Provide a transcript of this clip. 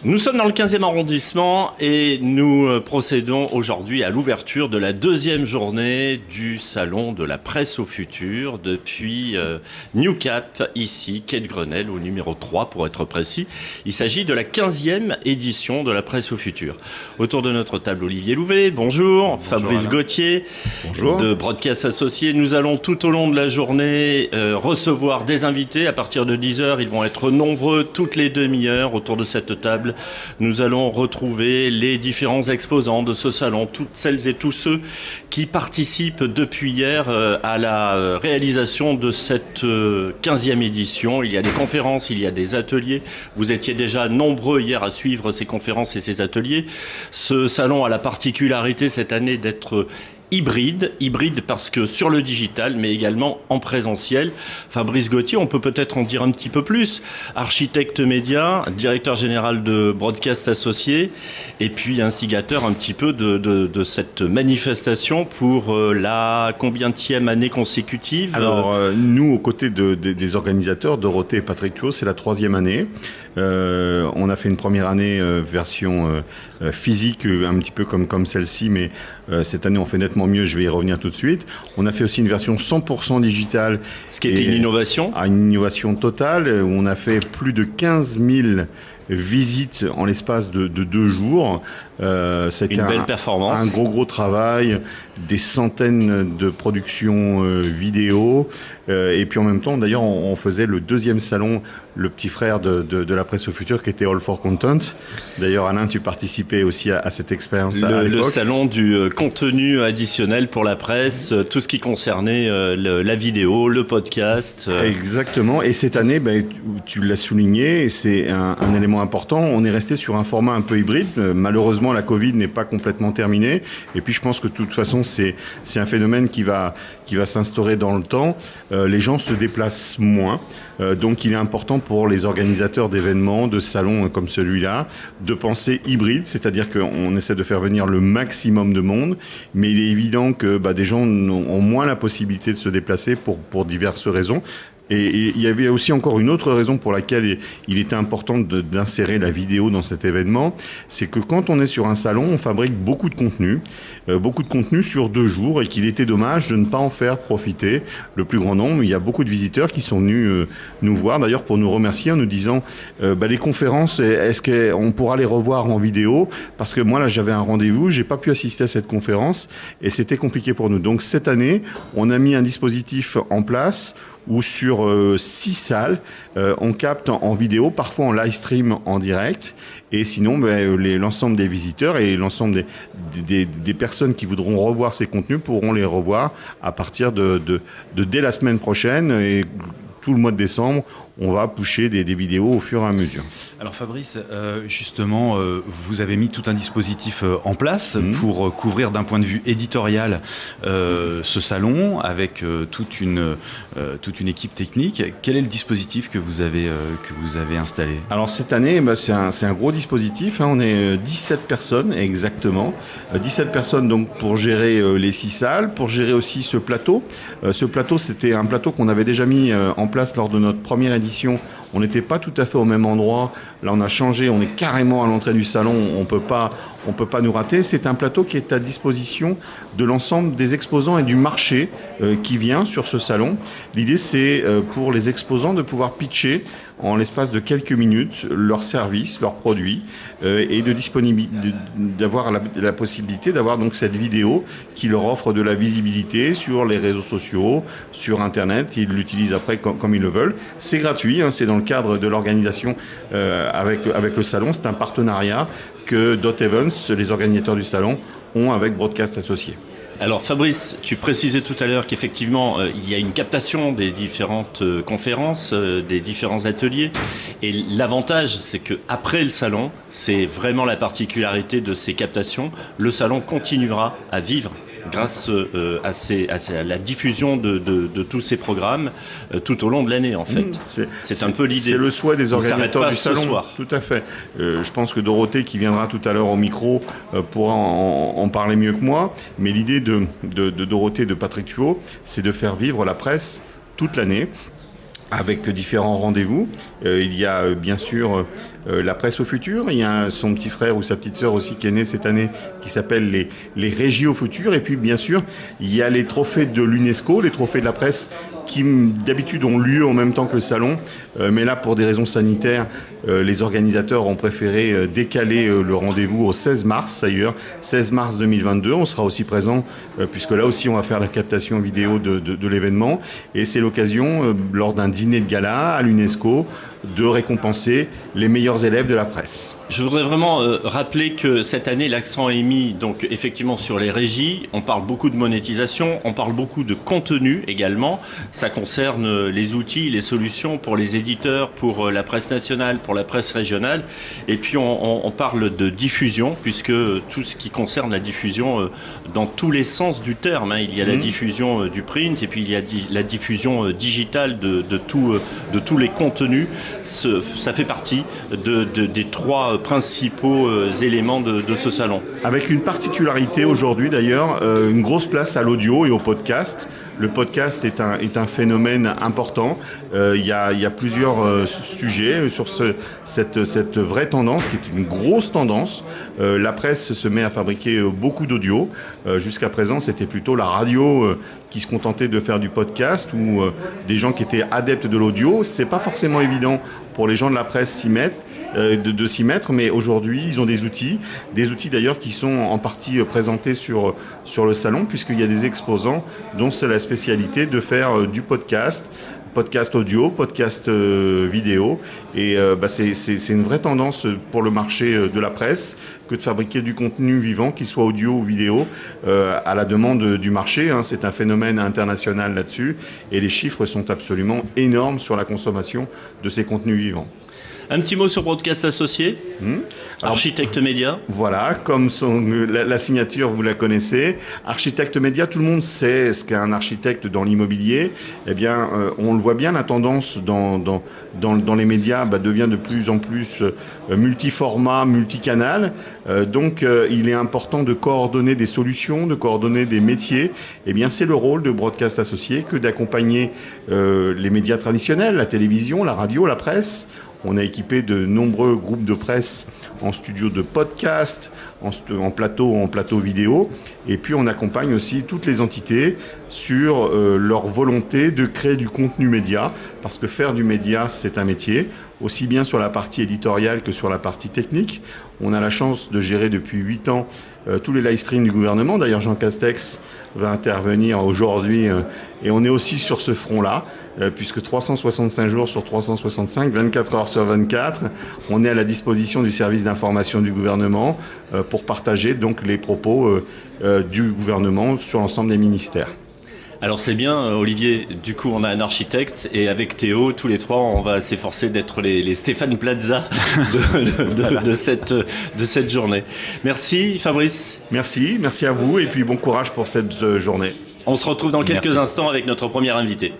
Nous sommes dans le 15e arrondissement et nous procédons aujourd'hui à l'ouverture de la deuxième journée du Salon de la Presse au Futur depuis New Cap, ici, quai de Grenelle, au numéro 3 pour être précis. Il s'agit de la 15e édition de la Presse au Futur. Autour de notre table, Olivier Louvet, bonjour. Bonjour Fabrice Alain. Gauthier, bonjour. De Broadcast Associés. Nous allons tout au long de la journée recevoir des invités. À partir de 10h, ils vont être nombreux toutes les demi-heures autour de cette table. Nous allons retrouver les différents exposants de ce salon, toutes celles et tous ceux qui participent depuis hier à la réalisation de cette 15e édition. Il y a des conférences, il y a des ateliers. Vous étiez déjà nombreux hier à suivre ces conférences et ces ateliers. Ce salon a la particularité cette année d'être hybride parce que sur le digital, mais également en présentiel. Fabrice Gauthier, on peut peut-être en dire un petit peu plus. Architecte média, directeur général de Broadcast Associés, et puis instigateur un petit peu de cette manifestation pour la combienième année consécutive. Alors, nous, aux côtés des organisateurs, Dorothée et Patrick Thuot, c'est la 3e année. On a fait une première année version physique, un petit peu comme celle-ci, mais cette année on fait nettement mieux, je vais y revenir tout de suite. On a fait aussi une version 100% digitale. Ce qui était une innovation. Une innovation totale, où on a fait plus de 15 000 visites en l'espace de 2 jours. C'était une belle performance. Un gros travail, des centaines de productions vidéo. Et puis en même temps, d'ailleurs, on faisait le 2e salon, le petit frère de la Presse au Futur, qui était All for Content. D'ailleurs, Alain, tu participais aussi à cette expérience à l'époque. Le salon du contenu additionnel pour la presse, tout ce qui concernait la vidéo, le podcast. Exactement. Et cette année, tu l'as souligné, c'est un élément important. On est resté sur un format un peu hybride. Malheureusement, la Covid n'est pas complètement terminée. Et puis, je pense que de toute façon, c'est un phénomène qui va s'instaurer dans le temps. Les gens se déplacent moins. Donc, il est important pour les organisateurs d'événements, de salons comme celui-là, de penser hybride, c'est-à-dire qu'on essaie de faire venir le maximum de monde, mais il est évident que des gens ont moins la possibilité de se déplacer pour diverses raisons. Et il y avait aussi encore une autre raison pour laquelle il était important d'insérer la vidéo dans cet événement, c'est que quand on est sur un salon, on fabrique beaucoup de contenu sur 2 jours, et qu'il était dommage de ne pas en faire profiter le plus grand nombre. Il y a beaucoup de visiteurs qui sont venus nous voir, d'ailleurs pour nous remercier en nous disant les conférences, est-ce qu'on pourra les revoir en vidéo, parce que moi là j'avais un rendez-vous, j'ai pas pu assister à cette conférence et c'était compliqué pour nous. Donc cette année, on a mis un dispositif en place où sur 6 salles, on capte en vidéo, parfois en live stream en direct, et sinon l'ensemble des visiteurs et l'ensemble des personnes qui voudront revoir ces contenus pourront les revoir à partir de dès la semaine prochaine, et tout le mois de décembre, on va pusher des vidéos au fur et à mesure. Alors Fabrice, justement, vous avez mis tout un dispositif en place pour couvrir d'un point de vue éditorial ce salon avec toute une équipe technique. Quel est le dispositif que vous avez installé ? Alors cette année, c'est un gros dispositif. On est 17 personnes exactement. 17 personnes donc pour gérer les 6 salles, pour gérer aussi ce plateau. Ce plateau, c'était un plateau qu'on avait déjà mis en place lors de notre première édition. On n'était pas tout à fait au même endroit. Là, on a changé. On est carrément à l'entrée du salon. On peut pas nous rater. C'est un plateau qui est à disposition de l'ensemble des exposants et du marché qui vient sur ce salon. L'idée, c'est pour les exposants de pouvoir pitcher en l'espace de quelques minutes leurs services, leurs produits, et d'avoir la possibilité d'avoir donc cette vidéo qui leur offre de la visibilité sur les réseaux sociaux, sur Internet. Ils l'utilisent après comme ils le veulent. C'est gratuit, c'est dans le cadre de l'organisation avec le salon. C'est un partenariat que Dot Events, les organisateurs du salon, ont avec Broadcast Associés. Alors Fabrice, tu précisais tout à l'heure qu'effectivement il y a une captation des différentes conférences, des différents ateliers, et l'avantage c'est que après le salon, c'est vraiment la particularité de ces captations, le salon continuera à vivre grâce à la diffusion de tous ces programmes tout au long de l'année en fait. C'est un peu l'idée. C'est le souhait des organisateurs du salon. Soir. Tout à fait. Je pense que Dorothée, qui viendra tout à l'heure au micro, pourra en parler mieux que moi. Mais l'idée de Dorothée et de Patrick Thuot, c'est de faire vivre la presse toute l'année. avec différents rendez-vous. Il y a bien sûr la presse au futur. Il y a son petit frère ou sa petite sœur aussi qui est né cette année, qui s'appelle les Régies au futur. Et puis bien sûr, il y a les trophées de l'UNESCO, les trophées de la presse, qui d'habitude ont lieu en même temps que le salon. Mais là, pour des raisons sanitaires, les organisateurs ont préféré décaler le rendez-vous au 16 mars d'ailleurs, 16 mars 2022. On sera aussi présent, puisque là aussi on va faire la captation vidéo de l'événement. Et c'est l'occasion, lors d'un dîner de gala à l'UNESCO, de récompenser les meilleurs élèves de la presse. Je voudrais vraiment rappeler que cette année, l'accent est mis donc effectivement sur les régies. On parle beaucoup de monétisation, on parle beaucoup de contenu également. Ça concerne les outils, les solutions pour les éditeurs, pour la presse nationale, pour la presse régionale. Et puis on parle de diffusion, puisque tout ce qui concerne la diffusion dans tous les sens du terme, hein. Il y a la diffusion du print et puis il y a la diffusion digitale de tous les contenus. Ça fait partie des trois principaux éléments de ce salon. Avec une particularité aujourd'hui d'ailleurs, une grosse place à l'audio et au podcast. Le podcast est un phénomène important. Il y a plusieurs sujets sur cette vraie tendance qui est une grosse tendance. La presse se met à fabriquer beaucoup d'audio. Jusqu'à présent, c'était plutôt la radio qui se contentait de faire du podcast ou des gens qui étaient adeptes de l'audio. C'est pas forcément évident pour les gens de la presse de s'y mettre, mais aujourd'hui, ils ont des outils d'ailleurs qui sont en partie présentés sur le salon, puisqu'il y a des exposants dont c'est la spécialité de faire du podcast audio, podcast vidéo. Et c'est une vraie tendance pour le marché de la presse que de fabriquer du contenu vivant, qu'il soit audio ou vidéo, à la demande du marché. Hein. C'est un phénomène international là-dessus. Et les chiffres sont absolument énormes sur la consommation de ces contenus vivants. Un petit mot sur Broadcast Associés, Architecte Média. Voilà, comme la signature, vous la connaissez. Architecte Média, tout le monde sait ce qu'est un architecte dans l'immobilier. Eh bien, on le voit bien, la tendance dans les médias devient de plus en plus multiformat, multicanal. Donc, il est important de coordonner des solutions, de coordonner des métiers. Eh bien, c'est le rôle de Broadcast Associés que d'accompagner les médias traditionnels, la télévision, la radio, la presse. On a équipé de nombreux groupes de presse en studio de podcast, en plateau vidéo. Et puis on accompagne aussi toutes les entités sur leur volonté de créer du contenu média. Parce que faire du média, c'est un métier, aussi bien sur la partie éditoriale que sur la partie technique. On a la chance de gérer depuis 8 ans tous les live streams du gouvernement. D'ailleurs, Jean Castex va intervenir aujourd'hui et on est aussi sur ce front-là. Puisque 365 jours sur 365, 24 heures sur 24, on est à la disposition du service d'information du gouvernement pour partager donc les propos du gouvernement sur l'ensemble des ministères. Alors c'est bien, Olivier, du coup on a un architecte et avec Théo, tous les trois, on va s'efforcer d'être les Stéphane Plaza de cette journée. Merci Fabrice. Merci à vous et puis bon courage pour cette journée. On se retrouve dans quelques instants avec notre premier invité.